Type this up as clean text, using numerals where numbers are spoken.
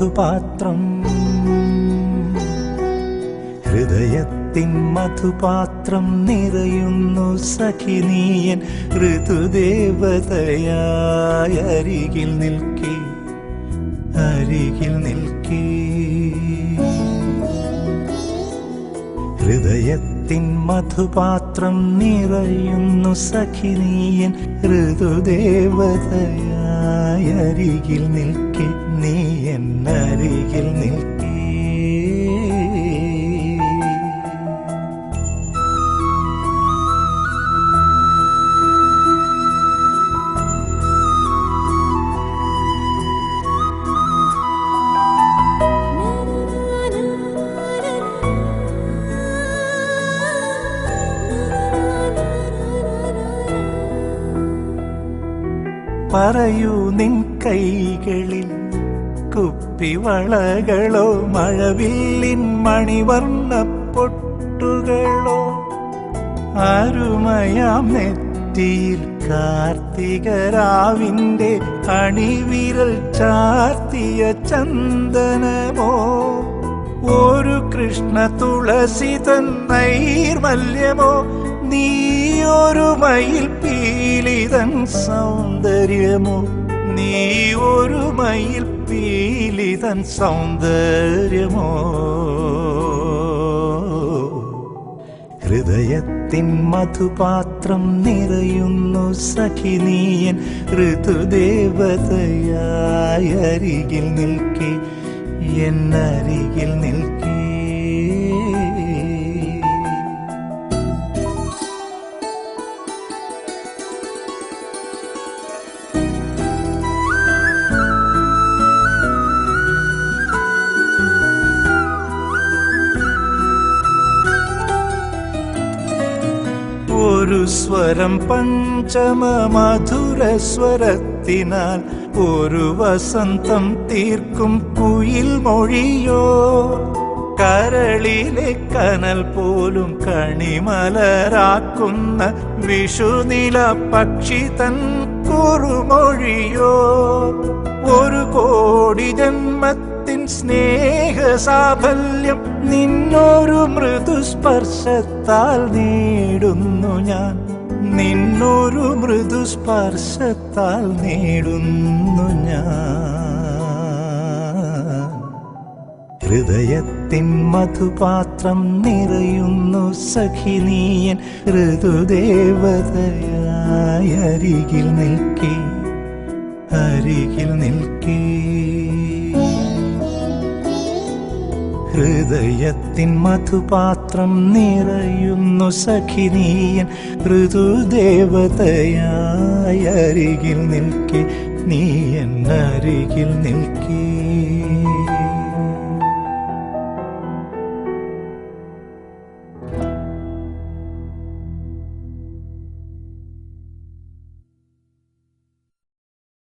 മധുപാത്രം ഹൃദയത്തിൻ മധുപാത്രം നിറയുന്നു സഖി നീയൻ ഋതുദേവതയായി അരികിൽ നിൽക്കേ ഹൃദയത്തിൻ മധുപാത്രം നിറയുന്നു സഖി നീയൻ ഋതുദേവതയായി അരികിൽ നിൽക്കേ നീയൻ അരികിൽ നിൽക്കേ. പറയൂ നിൻ കൈകളിൽ കുപ്പിവളകളോ മഴവില്ലിൻ മണിവർണ്ണ പൊട്ടുകളോ അരുമയാം നെറ്റിയിൽ കാർത്തികരാവിന്റെ അണിവിരൽ ചാർത്തിയ ചന്ദനമോ ഒരു കൃഷ്ണ തുളസിതൻ നൈർമല്യമോ നീയൊരു മയിൽ പീലിതൻ സൗന്ദര്യമോ നീയൊരു മയിൽ പീലിതൻ സൗന്ദര്യമോ ഹൃദയത്തിൻ മധുപാത്രം നിറയുന്നു സഖി നീയൻ ഋതുദേവതയായി അരികിൽ നിൽക്കേ എന്നരികിൽ നിൽക്കേ. ഒരു സ്വരം പഞ്ചമ മധുര സ്വരത്തിനാൽ ഒരു വസന്തം തീർക്കും കുയിൽ മൊഴിയോ കരളിലെ കനൽ പോലും കണിമലരാക്കുന്ന വിഷുനില പക്ഷി തൻ കുറുമൊഴിയോ ഒരു കോടി ജന്മത്തിൻ സ്നേഹസാഫല്യം നിന്നൊരു മൃദുസ്പർശത്താൽ നേടുന്നു ഞാൻ നിന്നൊരു മൃദുസ്പർശത്താൽ നേടുന്നു ഞാൻ. ഹൃദയത്തിൻ മധുപാത്രം നിറയുന്നു സഖി നീയൻ ഋതുദേവതയായി അരികിൽ നിൽക്കേ അരികിൽ നിൽക്കേ. ഹൃദയത്തിൻ മധുപാത്രം നിറയുന്നു സഖി നീയൻ ഋതുദേവതയായി അരികിൽ നിൽക്കേ നീയൻ അരികിൽ നിൽക്കേ.